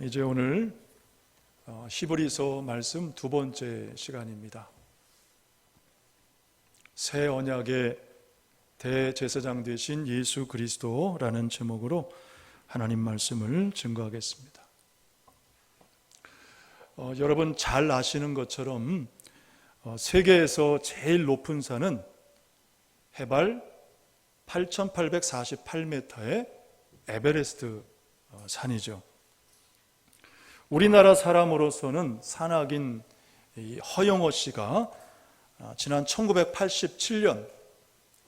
이제 오늘 히브리서 말씀 두 번째 시간입니다. 새 언약의 대제사장 되신 예수 그리스도라는 제목으로 하나님 말씀을 증거하겠습니다. 여러분 잘 아시는 것처럼 세계에서 제일 높은 산은 해발 8,848m의 에베레스트 산이죠. 우리나라 사람으로서는 산악인 허영호 씨가 지난 1987년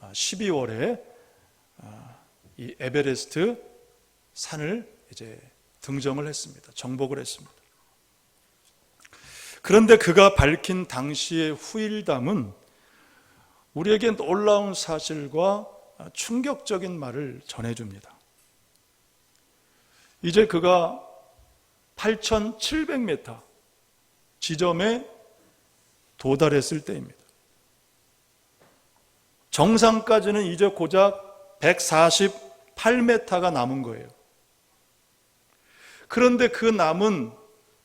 12월에 이 에베레스트 산을 이제 등정을 했습니다. 정복을 했습니다. 그런데 그가 밝힌 당시의 후일담은 우리에게 놀라운 사실과 충격적인 말을 전해줍니다. 이제 그가 8,700m 지점에 도달했을 때입니다. 정상까지는 이제 고작 148m가 남은 거예요. 그런데 그 남은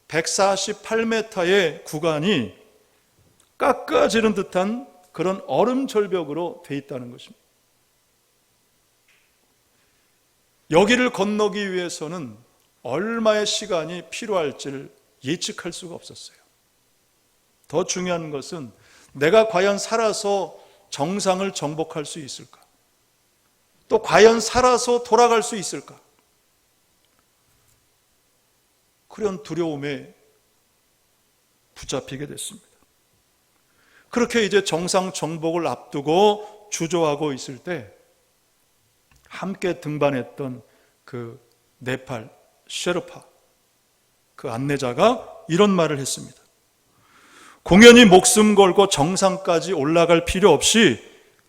148m의 구간이 깎아지는 듯한 그런 얼음 절벽으로 돼 있다는 것입니다. 여기를 건너기 위해서는 얼마의 시간이 필요할지를 예측할 수가 없었어요. 더 중요한 것은 내가 과연 살아서 정상을 정복할 수 있을까? 또 과연 살아서 돌아갈 수 있을까? 그런 두려움에 붙잡히게 됐습니다. 그렇게 이제 정상 정복을 앞두고 주저하고 있을 때 함께 등반했던 그 네팔 셰르파 그 안내자가 이런 말을 했습니다. 공연히 목숨 걸고 정상까지 올라갈 필요 없이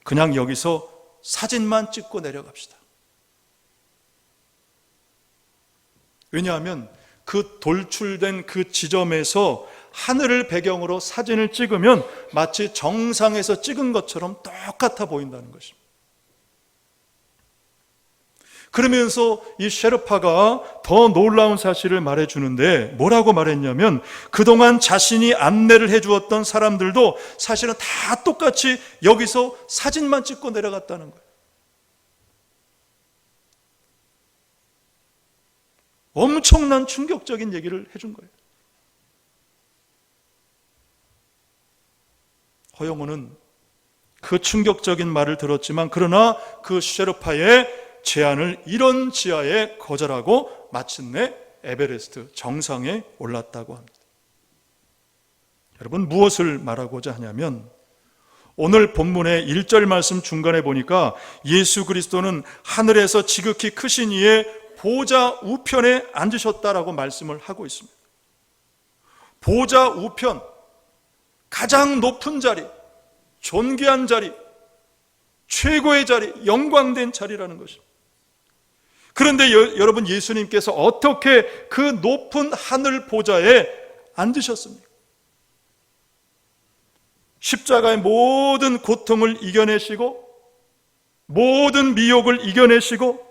그냥 여기서 사진만 찍고 내려갑시다. 왜냐하면 그 돌출된 그 지점에서 하늘을 배경으로 사진을 찍으면 마치 정상에서 찍은 것처럼 똑같아 보인다는 것입니다. 그러면서 이 셰르파가 더 놀라운 사실을 말해주는데 뭐라고 말했냐면 그동안 자신이 안내를 해주었던 사람들도 사실은 다 똑같이 여기서 사진만 찍고 내려갔다는 거예요. 엄청난 충격적인 얘기를 해준 거예요. 허영호는 그 충격적인 말을 들었지만 그러나 그 셰르파의 제안을 이런 지하에 거절하고 마침내 에베레스트 정상에 올랐다고 합니다. 여러분 무엇을 말하고자 하냐면 오늘 본문의 1절 말씀 중간에 보니까 예수 그리스도는 하늘에서 지극히 크신 이의 보좌 우편에 앉으셨다라고 말씀을 하고 있습니다. 보좌 우편, 가장 높은 자리, 존귀한 자리, 최고의 자리, 영광된 자리라는 것입니다. 그런데 여러분 예수님께서 어떻게 그 높은 하늘 보좌에 앉으셨습니까? 십자가의 모든 고통을 이겨내시고 모든 미혹을 이겨내시고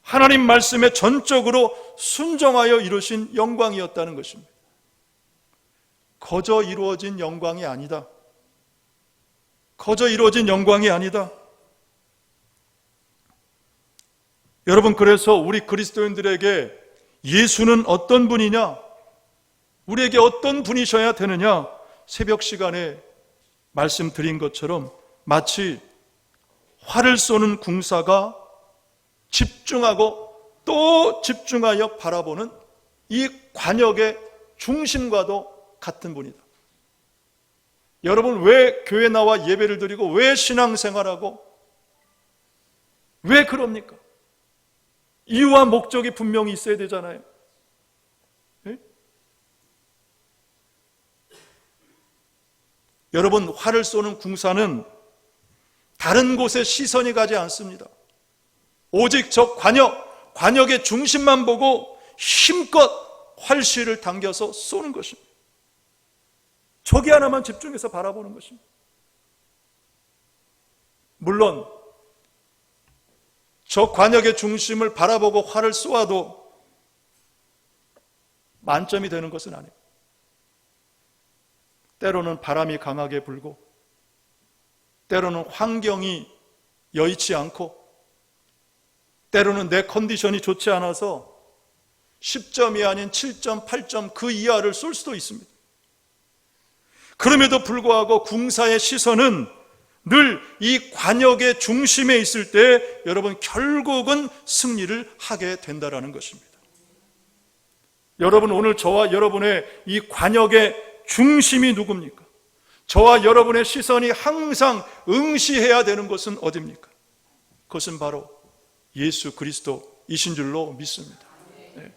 하나님 말씀에 전적으로 순종하여 이루신 영광이었다는 것입니다. 거저 이루어진 영광이 아니다. 거저 이루어진 영광이 아니다. 여러분 그래서 우리 그리스도인들에게 예수는 어떤 분이냐? 우리에게 어떤 분이셔야 되느냐? 새벽 시간에 말씀드린 것처럼 마치 활을 쏘는 궁사가 집중하고 또 집중하여 바라보는 이 관역의 중심과도 같은 분이다. 여러분 왜 교회 나와 예배를 드리고 왜 신앙생활하고 왜 그럽니까? 이유와 목적이 분명히 있어야 되잖아요. 네? 여러분 활을 쏘는 궁사는 다른 곳에 시선이 가지 않습니다. 오직 저 관역의 중심만 보고 힘껏 활실을 당겨서 쏘는 것입니다. 저기 하나만 집중해서 바라보는 것입니다. 물론 저 관역의 중심을 바라보고 활을 쏘아도 만점이 되는 것은 아니에요. 때로는 바람이 강하게 불고, 때로는 환경이 여의치 않고, 때로는 내 컨디션이 좋지 않아서 10점이 아닌 7점, 8점 그 이하를 쏠 수도 있습니다. 그럼에도 불구하고 궁사의 시선은 늘 이 관역의 중심에 있을 때 여러분 결국은 승리를 하게 된다는 것입니다. 여러분, 오늘 저와 여러분의 이 관역의 중심이 누굽니까? 저와 여러분의 시선이 항상 응시해야 되는 것은 어디입니까? 그것은 바로 예수 그리스도이신 줄로 믿습니다. 네.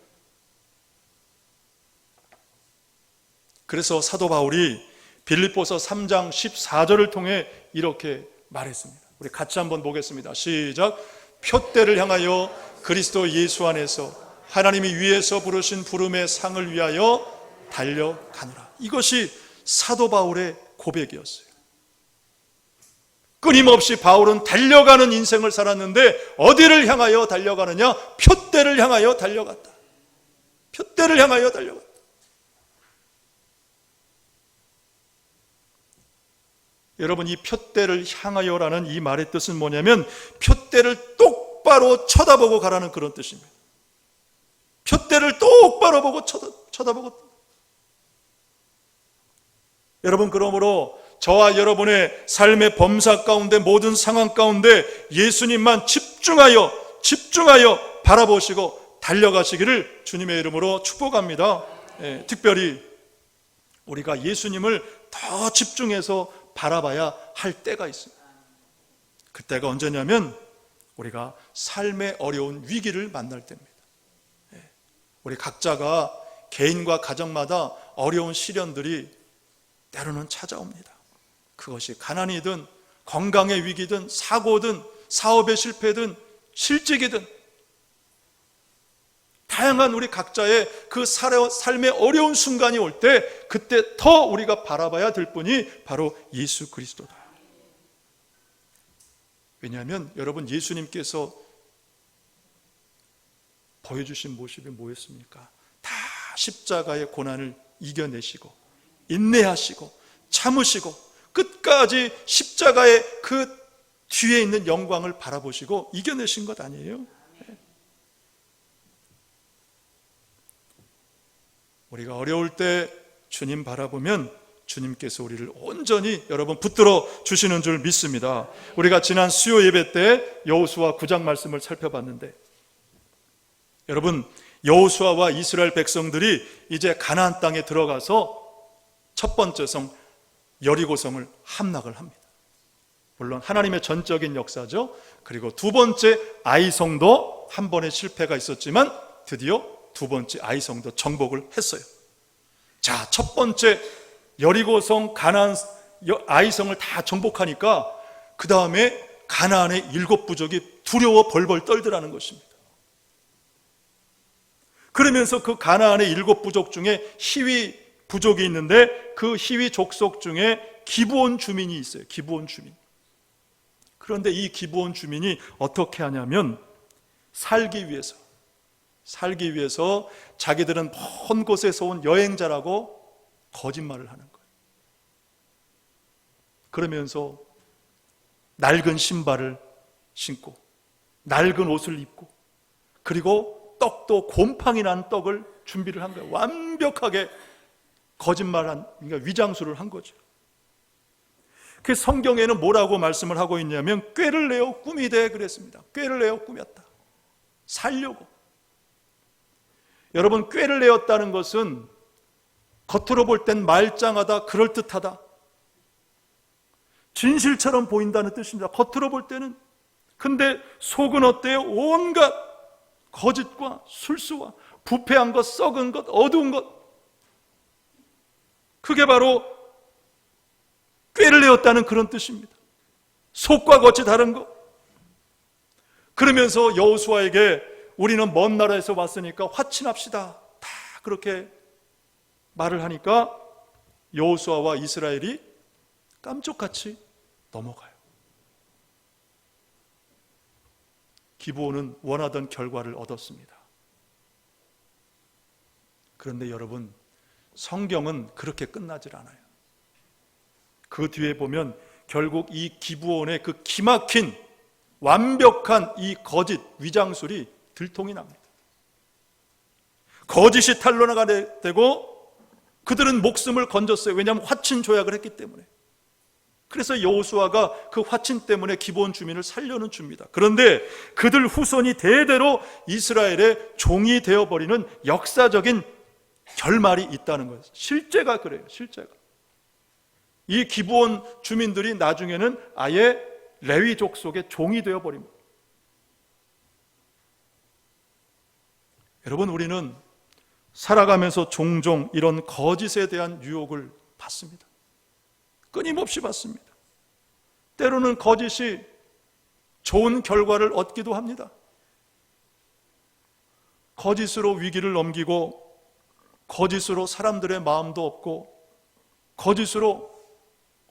그래서 사도 바울이 빌립보서 3장 14절을 통해 이렇게 말했습니다. 우리 같이 한번 보겠습니다. 시작. 표대를 향하여 그리스도 예수 안에서 하나님이 위에서 부르신 부름의 상을 위하여 달려가노라. 이것이 사도 바울의 고백이었어요. 끊임없이 바울은 달려가는 인생을 살았는데 어디를 향하여 달려가느냐? 표대를 향하여 달려갔다. 표대를 향하여 달려갔다. 여러분, 이 표대를 향하여라는 이 말의 뜻은 뭐냐면 표대를 똑바로 쳐다보고 가라는 그런 뜻입니다. 표대를 똑바로 보고 쳐다보고. 여러분, 그러므로 저와 여러분의 삶의 범사 가운데, 모든 상황 가운데 예수님만 집중하여 바라보시고 달려가시기를 주님의 이름으로 축복합니다. 특별히 우리가 예수님을 더 집중해서 바라봐야 할 때가 있습니다. 그때가 언제냐면 우리가 삶의 어려운 위기를 만날 때입니다. 우리 각자가 개인과 가정마다 어려운 시련들이 때로는 찾아옵니다. 그것이 가난이든 건강의 위기든 사고든 사업의 실패든 실직이든 다양한 우리 각자의 그 삶의 어려운 순간이 올 때 그때 더 우리가 바라봐야 될 분이 바로 예수 그리스도다. 왜냐하면 여러분, 예수님께서 보여주신 모습이 뭐였습니까? 다 십자가의 고난을 이겨내시고 인내하시고 참으시고 끝까지 십자가의 그 뒤에 있는 영광을 바라보시고 이겨내신 것 아니에요? 우리가 어려울 때 주님 바라보면 주님께서 우리를 온전히 여러분 붙들어 주시는 줄 믿습니다. 우리가 지난 수요 예배 때 여호수아 9장 말씀을 살펴봤는데, 여러분, 여호수아와 이스라엘 백성들이 이제 가나안 땅에 들어가서 첫 번째 성 여리고성을 함락을 합니다. 물론 하나님의 전적인 역사죠. 그리고 두 번째 아이성도 한 번의 실패가 있었지만 드디어 두 번째 아이성도 정복을 했어요. 자, 첫 번째 여리고성, 가나안, 아이성을 다 정복하니까 그 다음에 가나안의 7 부족이 두려워 벌벌 떨더라는 것입니다. 그러면서 그 가나안의 7 부족 중에 히위 부족이 있는데 그 히위 족속 중에 기브온 주민이 있어요. 기브온 주민. 그런데 이 기브온 주민이 어떻게 하냐면 살기 위해서 자기들은 먼 곳에서 온 여행자라고 거짓말을 하는 거예요. 그러면서 낡은 신발을 신고 낡은 옷을 입고 그리고 떡도 곰팡이 난 떡을 준비를 한 거예요. 완벽하게 거짓말한, 그러니까 위장술을 한 거죠. 그 성경에는 뭐라고 말씀을 하고 있냐면 꾀를 내어 꾸미되 그랬습니다. 꾀를 내어 꾸몄다. 살려고. 여러분, 꾀를 내었다는 것은 겉으로 볼 땐 말짱하다, 그럴듯하다, 진실처럼 보인다는 뜻입니다. 겉으로 볼 때는. 근데 속은 어때요? 온갖 거짓과 술수와 부패한 것, 썩은 것, 어두운 것, 그게 바로 꾀를 내었다는 그런 뜻입니다. 속과 겉이 다른 것. 그러면서 여호수아에게 우리는 먼 나라에서 왔으니까 화친합시다, 다 그렇게 말을 하니까 여호수아와 이스라엘이 깜짝같이 넘어가요. 기브온은 원하던 결과를 얻었습니다. 그런데 여러분, 성경은 그렇게 끝나질 않아요. 그 뒤에 보면 결국 이 기브온의 그 기막힌 완벽한 이 거짓 위장술이 들통이 납니다. 거짓이 탄로나가 되고 그들은 목숨을 건졌어요. 왜냐하면 화친 조약을 했기 때문에. 그래서 여호수아가 그 화친 때문에 기브온 주민을 살려는 줍니다. 그런데 그들 후손이 대대로 이스라엘의 종이 되어버리는 역사적인 결말이 있다는 거예요. 실제가 그래요. 실제가. 이 기브온 주민들이 나중에는 아예 레위족 속의 종이 되어버립니다. 여러분, 우리는 살아가면서 종종 이런 거짓에 대한 유혹을 받습니다. 끊임없이 받습니다. 때로는 거짓이 좋은 결과를 얻기도 합니다. 거짓으로 위기를 넘기고, 거짓으로 사람들의 마음도 얻고, 거짓으로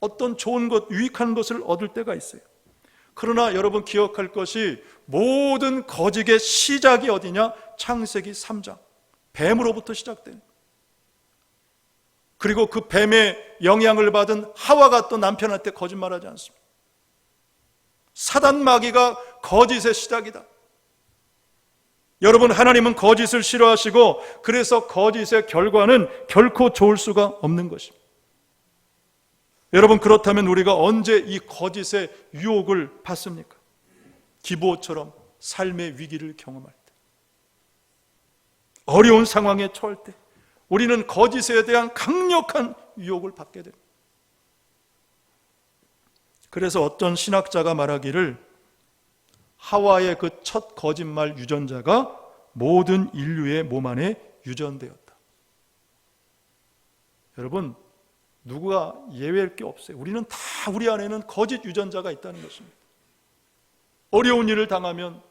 어떤 좋은 것, 유익한 것을 얻을 때가 있어요. 그러나 여러분 기억할 것이, 모든 거짓의 시작이 어디냐? 창세기 3장 뱀으로부터 시작된, 그리고 그 뱀의 영향을 받은 하와가 또 남편한테 거짓말하지 않습니다. 사단 마귀가 거짓의 시작이다. 여러분, 하나님은 거짓을 싫어하시고, 그래서 거짓의 결과는 결코 좋을 수가 없는 것입니다. 여러분, 그렇다면 우리가 언제 이 거짓의 유혹을 받습니까? 기브온처럼 삶의 위기를 경험할 때, 어려운 상황에 처할 때 우리는 거짓에 대한 강력한 유혹을 받게 됩니다. 그래서 어떤 신학자가 말하기를, 하와의 그 첫 거짓말 유전자가 모든 인류의 몸 안에 유전되었다. 여러분, 누구가 예외일 게 없어요. 우리는 다, 우리 안에는 거짓 유전자가 있다는 것입니다. 어려운 일을 당하면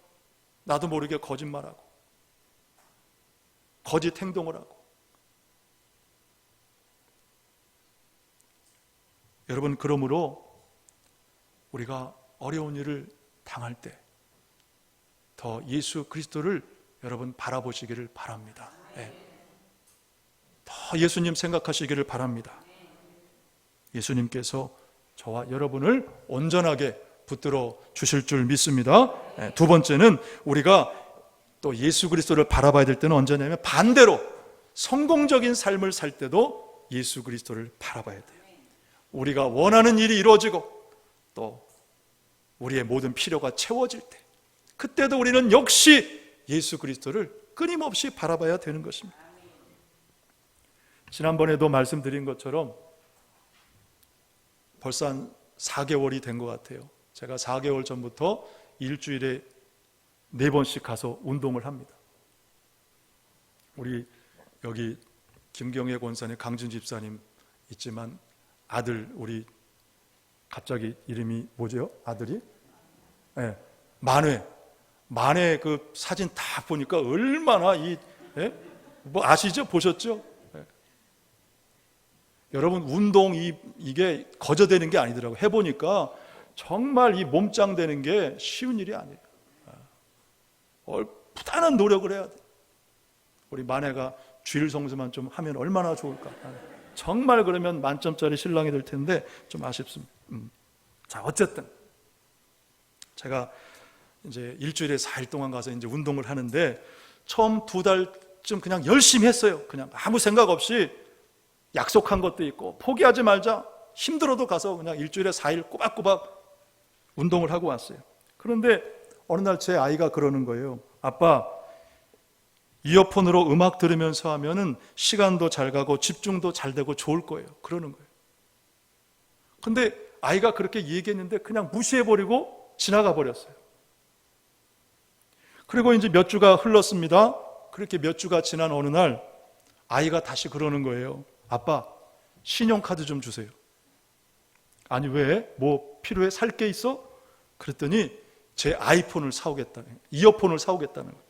나도 모르게 거짓말하고, 거짓 행동을 하고. 여러분, 그러므로 우리가 어려운 일을 당할 때 더 예수 그리스도를 여러분 바라보시기를 바랍니다. 네. 더 예수님 생각하시기를 바랍니다. 예수님께서 저와 여러분을 온전하게 붙들어 주실 줄 믿습니다. 네. 두 번째는, 우리가 또 예수 그리스도를 바라봐야 될 때는 언제냐면, 반대로 성공적인 삶을 살 때도 예수 그리스도를 바라봐야 돼요. 우리가 원하는 일이 이루어지고 또 우리의 모든 필요가 채워질 때, 그때도 우리는 역시 예수 그리스도를 끊임없이 바라봐야 되는 것입니다. 지난번에도 말씀드린 것처럼 벌써 한 4개월이 된 것 같아요. 제가 4개월 전부터 일주일에 4번씩 가서 운동을 합니다. 우리 여기 김경애 권사님, 강준 집사님 있지만, 아들, 우리 갑자기 이름이 뭐죠? 아들이? 네, 만회 그 사진 다 보니까 얼마나 뭐 아시죠? 보셨죠? 네. 여러분, 운동 이게 거저되는 게 아니더라고요. 해보니까 정말 이 몸짱 되는 게 쉬운 일이 아니에요. 부단한 노력을 해야 돼. 우리 만회가 주일 성수만 좀 하면 얼마나 좋을까. 정말 그러면 만점짜리 신랑이 될 텐데 좀 아쉽습니다. 자, 어쨌든 제가 이제 일주일에 4일 동안 가서 이제 운동을 하는데, 처음 2달쯤 그냥 열심히 했어요. 그냥 아무 생각 없이, 약속한 것도 있고 포기하지 말자, 힘들어도 가서 그냥 일주일에 4일 꼬박꼬박 운동을 하고 왔어요. 그런데 어느 날 제 아이가 그러는 거예요. 아빠, 이어폰으로 음악 들으면서 하면은 시간도 잘 가고 집중도 잘 되고 좋을 거예요. 그러는 거예요. 근데 아이가 그렇게 얘기했는데 그냥 무시해버리고 지나가 버렸어요. 그리고 이제 몇 주가 흘렀습니다. 그렇게 몇 주가 지난 어느 날 아이가 다시 그러는 거예요. 아빠, 신용카드 좀 주세요. 아니, 왜? 뭐 필요해? 살 게 있어? 그랬더니 제 아이폰을 사오겠다는, 이어폰을 사오겠다는 거예요.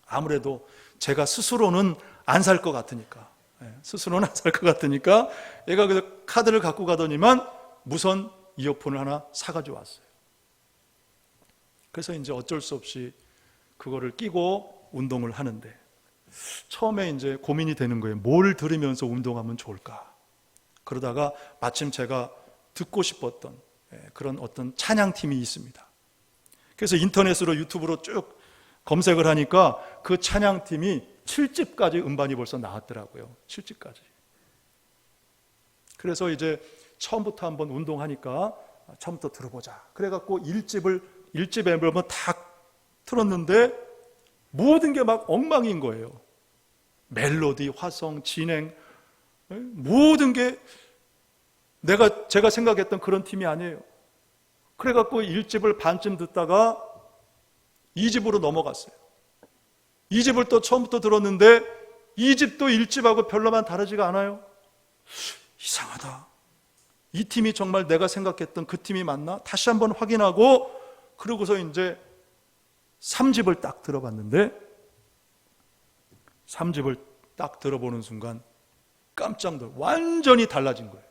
아무래도 제가 스스로는 안 살 것 같으니까, 스스로는 안 살 것 같으니까 얘가 그래서 카드를 갖고 가더니만 무선 이어폰을 하나 사가지고 왔어요. 그래서 이제 어쩔 수 없이 그거를 끼고 운동을 하는데, 처음에 이제 고민이 되는 거예요. 뭘 들으면서 운동하면 좋을까? 그러다가 마침 제가 듣고 싶었던 그런 어떤 찬양팀이 있습니다. 그래서 인터넷으로 유튜브로 쭉 검색을 하니까 그 찬양팀이 7집까지 음반이 벌써 나왔더라고요. 7집까지. 그래서 이제 처음부터 한번 운동하니까 처음부터 들어보자. 그래갖고 1집 앨범을 다 틀었는데 모든 게 막 엉망인 거예요. 멜로디, 화성, 진행, 모든 게 제가 생각했던 그런 팀이 아니에요. 그래갖고 1집을 반쯤 듣다가 2집으로 넘어갔어요. 2집을 또 처음부터 들었는데 2집도 1집하고 별로만 다르지가 않아요. 이상하다. 이 팀이 정말 내가 생각했던 그 팀이 맞나? 다시 한번 확인하고 그러고서 이제 3집을 딱 들어봤는데 3집을 딱 들어보는 순간 깜짝 놀라요. 완전히 달라진 거예요.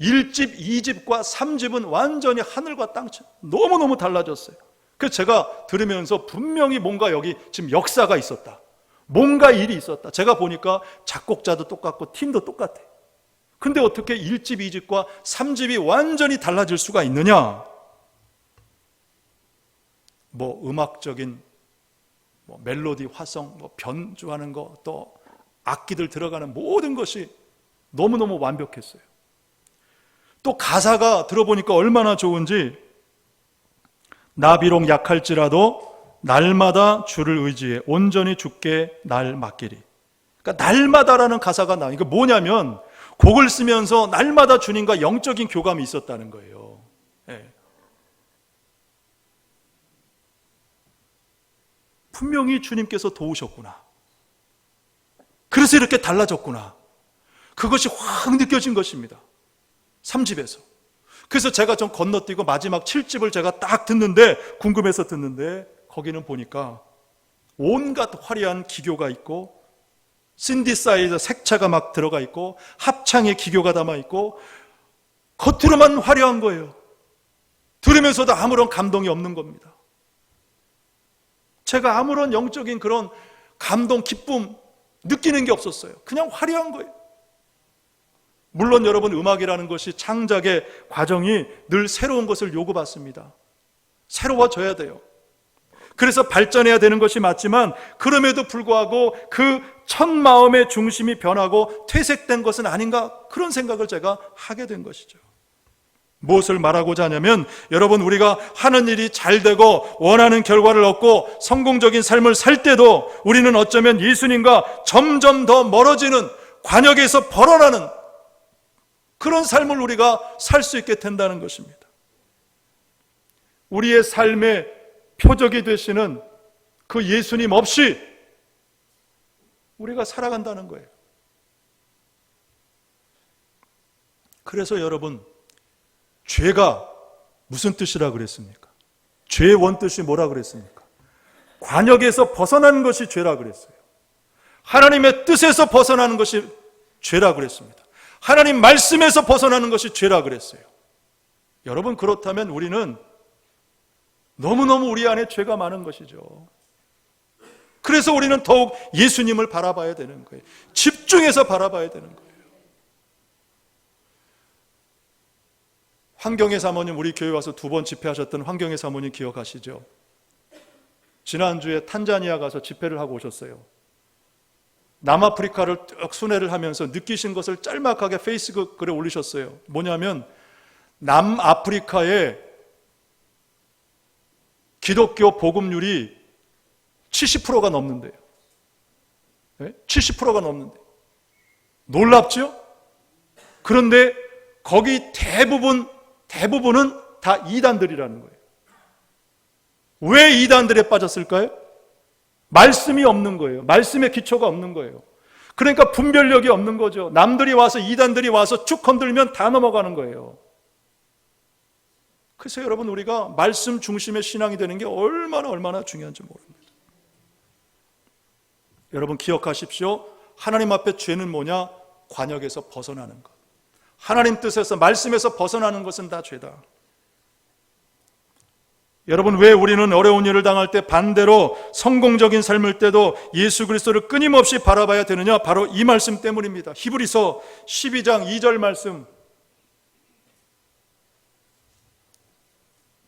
1집, 2집과 3집은 완전히 하늘과 땅처럼 너무너무 달라졌어요. 그래서 제가 들으면서 분명히 뭔가 여기 지금 역사가 있었다. 뭔가 일이 있었다. 제가 보니까 작곡자도 똑같고 팀도 똑같아요. 근데 어떻게 1집, 2집과 3집이 완전히 달라질 수가 있느냐? 음악적인 멜로디, 화성, 변주하는 거, 또 악기들 들어가는 모든 것이 너무너무 완벽했어요. 또 가사가 들어보니까 얼마나 좋은지, 나 비록 약할지라도 날마다 주를 의지해 온전히 주께 날 맡기리. 그러니까 날마다라는 가사가 나와요. 이게 뭐냐면 곡을 쓰면서 날마다 주님과 영적인 교감이 있었다는 거예요. 네. 분명히 주님께서 도우셨구나. 그래서 이렇게 달라졌구나. 그것이 확 느껴진 것입니다. 3집에서. 그래서 제가 좀 건너뛰고 마지막 7집을 제가 딱 듣는데, 궁금해서 듣는데 거기는 보니까 온갖 화려한 기교가 있고 신디사이저 색채가 막 들어가 있고 합창의 기교가 담아 있고 겉으로만 화려한 거예요. 들으면서도 아무런 감동이 없는 겁니다. 제가 아무런 영적인 그런 감동, 기쁨 느끼는 게 없었어요. 그냥 화려한 거예요. 물론 여러분, 음악이라는 것이 창작의 과정이 늘 새로운 것을 요구받습니다. 새로워져야 돼요. 그래서 발전해야 되는 것이 맞지만, 그럼에도 불구하고 그 첫 마음의 중심이 변하고 퇴색된 것은 아닌가, 그런 생각을 제가 하게 된 것이죠. 무엇을 말하고자 하냐면, 여러분, 우리가 하는 일이 잘 되고 원하는 결과를 얻고 성공적인 삶을 살 때도 우리는 어쩌면 예수님과 점점 더 멀어지는, 관역에서 벗어나는 그런 삶을 우리가 살 수 있게 된다는 것입니다. 우리의 삶의 표적이 되시는 그 예수님 없이 우리가 살아간다는 거예요. 그래서 여러분, 죄가 무슨 뜻이라 그랬습니까? 죄의 원뜻이 뭐라 그랬습니까? 관역에서 벗어나는 것이 죄라 그랬어요. 하나님의 뜻에서 벗어나는 것이 죄라 그랬습니다. 하나님 말씀에서 벗어나는 것이 죄라 그랬어요. 여러분, 그렇다면 우리는 너무너무 우리 안에 죄가 많은 것이죠. 그래서 우리는 더욱 예수님을 바라봐야 되는 거예요. 집중해서 바라봐야 되는 거예요. 황경혜 사모님, 우리 교회 와서 2번 집회하셨던 황경혜 사모님 기억하시죠? 지난주에 탄자니아 가서 집회를 하고 오셨어요. 남아프리카를 쭉 순회를 하면서 느끼신 것을 짤막하게 페이스북 글에 올리셨어요. 뭐냐면 남아프리카의 기독교 복음률이 70%가 넘는데요. 70%가 넘는데. 놀랍죠? 그런데 거기 대부분은 다 이단들이라는 거예요. 왜 이단들에 빠졌을까요? 말씀이 없는 거예요. 말씀의 기초가 없는 거예요. 그러니까 분별력이 없는 거죠. 남들이 와서, 이단들이 와서 쭉 건들면 다 넘어가는 거예요. 그래서 여러분, 우리가 말씀 중심의 신앙이 되는 게 얼마나 중요한지 모릅니다. 여러분, 기억하십시오. 하나님 앞에 죄는 뭐냐? 관역에서 벗어나는 것. 하나님 뜻에서, 말씀에서 벗어나는 것은 다 죄다. 여러분, 왜 우리는 어려운 일을 당할 때 반대로 성공적인 삶일 때도 예수 그리스도를 끊임없이 바라봐야 되느냐? 바로 이 말씀 때문입니다. 히브리서 12장 2절 말씀.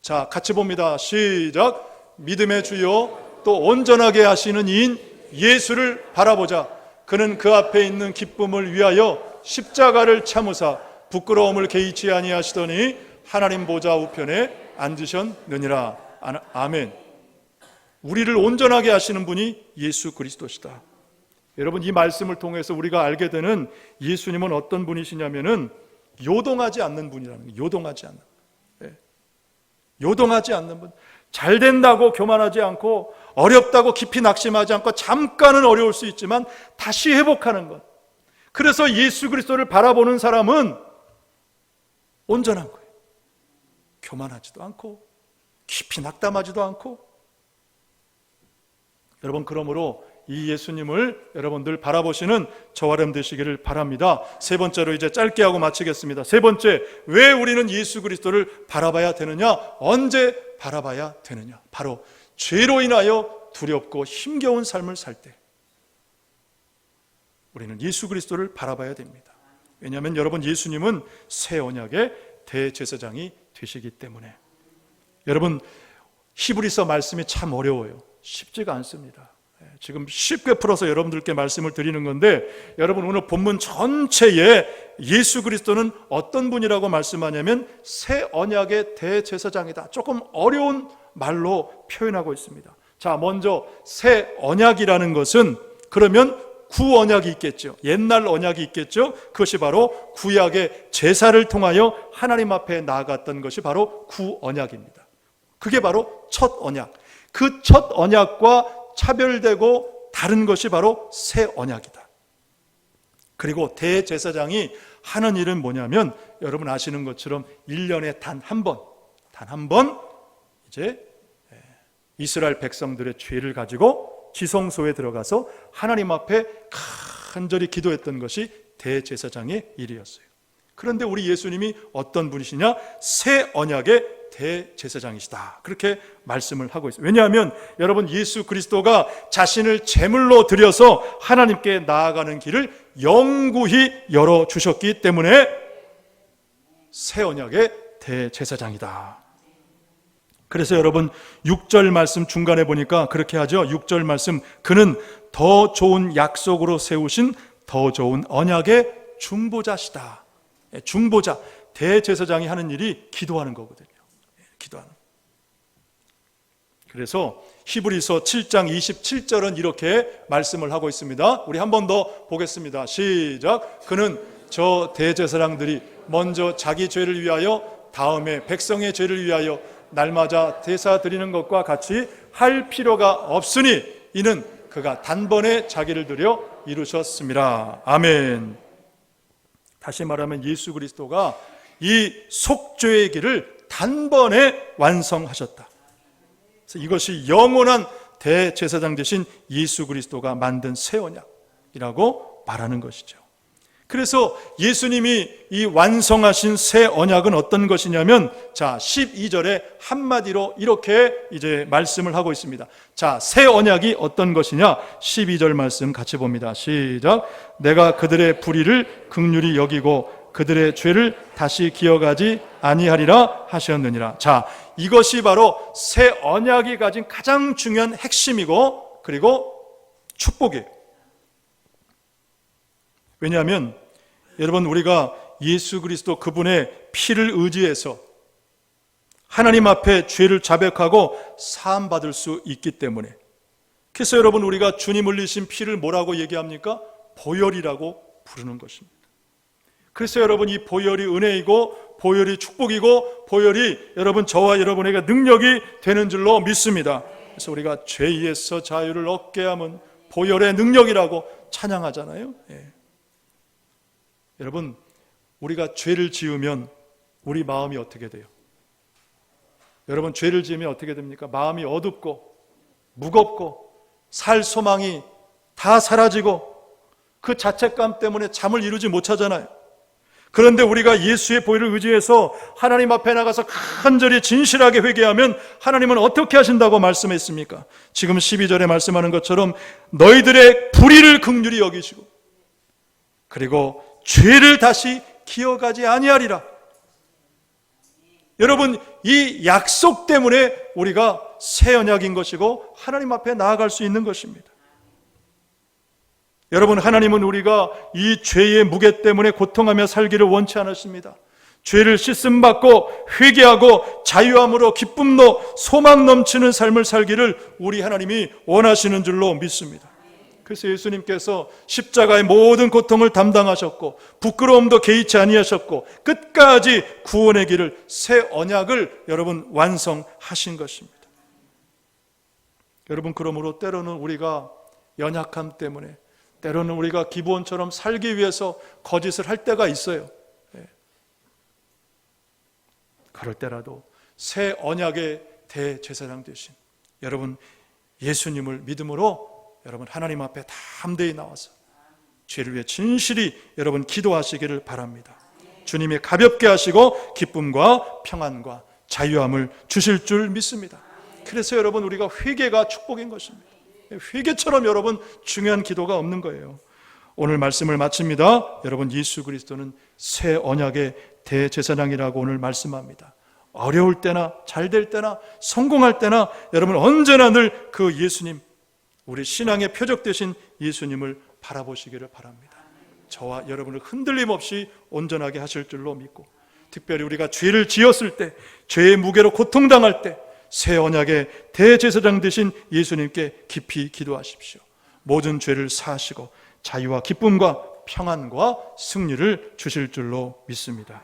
자, 같이 봅니다. 시작. 믿음의 주요 또 온전하게 하시는 이인 예수를 바라보자. 그는 그 앞에 있는 기쁨을 위하여 십자가를 참으사 부끄러움을 개의치 아니하시더니 하나님 보좌 우편에 앉으셨느니라. 아멘. 우리를 온전하게 하시는 분이 예수 그리스도시다. 여러분, 이 말씀을 통해서 우리가 알게 되는 예수님은 어떤 분이시냐면은 요동하지 않는 분이라는 거예요. 요동하지 않는. 요동하지 않는 분. 잘 된다고 교만하지 않고 어렵다고 깊이 낙심하지 않고 잠깐은 어려울 수 있지만 다시 회복하는 것. 그래서 예수 그리스도를 바라보는 사람은 온전한 거예요. 교만하지도 않고 깊이 낙담하지도 않고. 여러분, 그러므로 이 예수님을 여러분들 바라보시는 저와 여러분 되시기를 바랍니다. 세 번째로 이제 짧게 하고 마치겠습니다. 세 번째, 왜 우리는 예수 그리스도를 바라봐야 되느냐? 언제 바라봐야 되느냐? 바로 죄로 인하여 두렵고 힘겨운 삶을 살 때 우리는 예수 그리스도를 바라봐야 됩니다. 왜냐하면 여러분, 예수님은 새 언약의 대제사장이 되시기 때문에. 여러분, 히브리서 말씀이 참 어려워요. 쉽지가 않습니다. 지금 쉽게 풀어서 여러분들께 말씀을 드리는 건데, 여러분, 오늘 본문 전체에 예수 그리스도는 어떤 분이라고 말씀하냐면 새 언약의 대제사장이다. 조금 어려운 말로 표현하고 있습니다. 자, 먼저 새 언약이라는 것은 그러면 구언약이 있겠죠. 옛날 언약이 있겠죠. 그것이 바로 구약의 제사를 통하여 하나님 앞에 나아갔던 것이 바로 구언약입니다. 그게 바로 첫 언약. 그 첫 언약과 차별되고 다른 것이 바로 새 언약이다. 그리고 대제사장이 하는 일은 뭐냐면, 여러분 아시는 것처럼 1년에 단 한 번 이제 이스라엘 백성들의 죄를 가지고 지성소에 들어가서 하나님 앞에 간절히 기도했던 것이 대제사장의 일이었어요. 그런데 우리 예수님이 어떤 분이시냐? 새 언약의 대제사장이시다. 그렇게 말씀을 하고 있어요. 왜냐하면 여러분, 예수 그리스도가 자신을 제물로 드려서 하나님께 나아가는 길을 영구히 열어주셨기 때문에 새 언약의 대제사장이다. 그래서 여러분 6절 말씀 중간에 보니까 그렇게 하죠. 6절 말씀, 그는 더 좋은 약속으로 세우신 더 좋은 언약의 중보자시다. 중보자, 대제사장이 하는 일이 기도하는 거거든요. 기도하는. 그래서 히브리서 7장 27절은 이렇게 말씀을 하고 있습니다. 우리 한 번 더 보겠습니다. 시작. 그는 저 대제사장들이 먼저 자기 죄를 위하여 다음에 백성의 죄를 위하여 날마다 제사 드리는 것과 같이 할 필요가 없으니 이는 그가 단번에 자기를 드려 이루셨습니다. 아멘. 다시 말하면 예수 그리스도가 이 속죄의 길을 단번에 완성하셨다. 그래서 이것이 영원한 대제사장 되신 예수 그리스도가 만든 새 언약이라고 말하는 것이죠. 그래서 예수님이 이 완성하신 새 언약은 어떤 것이냐면, 자, 12절에 한마디로 이렇게 이제 말씀을 하고 있습니다. 자, 새 언약이 어떤 것이냐? 12절 말씀 같이 봅니다. 시작. 내가 그들의 불의를 긍휼히 여기고 그들의 죄를 다시 기억하지 아니하리라 하셨느니라. 자, 이것이 바로 새 언약이 가진 가장 중요한 핵심이고 그리고 축복이에요. 왜냐하면 여러분, 우리가 예수 그리스도 그분의 피를 의지해서 하나님 앞에 죄를 자백하고 사함받을 수 있기 때문에, 그래서 여러분 우리가 주님 흘리신 피를 뭐라고 얘기합니까? 보혈이라고 부르는 것입니다. 그래서 여러분, 이 보혈이 은혜이고 보혈이 축복이고 보혈이 여러분 저와 여러분에게 능력이 되는 줄로 믿습니다. 그래서 우리가 죄에서 자유를 얻게 함은 보혈의 능력이라고 찬양하잖아요. 여러분, 우리가 죄를 지으면 우리 마음이 어떻게 돼요? 여러분, 죄를 지으면 어떻게 됩니까? 마음이 어둡고 무겁고 살 소망이 다 사라지고 그 자책감 때문에 잠을 이루지 못하잖아요. 그런데 우리가 예수의 보혈을 의지해서 하나님 앞에 나가서 간절히 진실하게 회개하면 하나님은 어떻게 하신다고 말씀했습니까? 지금 12절에 말씀하는 것처럼 너희들의 불의를 긍휼히 여기시고 그리고 죄를 다시 기억하지 아니하리라. 여러분, 이 약속 때문에 우리가 새 언약인 것이고 하나님 앞에 나아갈 수 있는 것입니다. 여러분, 하나님은 우리가 이 죄의 무게 때문에 고통하며 살기를 원치 않으십니다. 죄를 씻음받고 회개하고 자유함으로 기쁨도 소망 넘치는 삶을 살기를 우리 하나님이 원하시는 줄로 믿습니다. 그래서 예수님께서 십자가의 모든 고통을 담당하셨고 부끄러움도 개의치 아니하셨고 끝까지 구원의 길을, 새 언약을 여러분 완성하신 것입니다. 여러분, 그러므로 때로는 우리가 연약함 때문에, 때로는 우리가 기브온처럼 살기 위해서 거짓을 할 때가 있어요. 그럴 때라도 새 언약의 대제사장 되신 여러분 예수님을 믿음으로 여러분 하나님 앞에 담대히 나와서 죄를 위해 진실이 여러분 기도하시기를 바랍니다. 주님이 가볍게 하시고 기쁨과 평안과 자유함을 주실 줄 믿습니다. 그래서 여러분 우리가 회개가 축복인 것입니다. 회개처럼 여러분 중요한 기도가 없는 거예요. 오늘 말씀을 마칩니다. 여러분, 예수 그리스도는 새 언약의 대제사장이라고 오늘 말씀합니다. 어려울 때나 잘 될 때나 성공할 때나 여러분 언제나 늘 그 예수님, 우리 신앙의 표적 되신 예수님을 바라보시기를 바랍니다. 저와 여러분을 흔들림 없이 온전하게 하실 줄로 믿고, 특별히 우리가 죄를 지었을 때, 죄의 무게로 고통당할 때 새 언약의 대제사장 되신 예수님께 깊이 기도하십시오. 모든 죄를 사하시고 자유와 기쁨과 평안과 승리를 주실 줄로 믿습니다.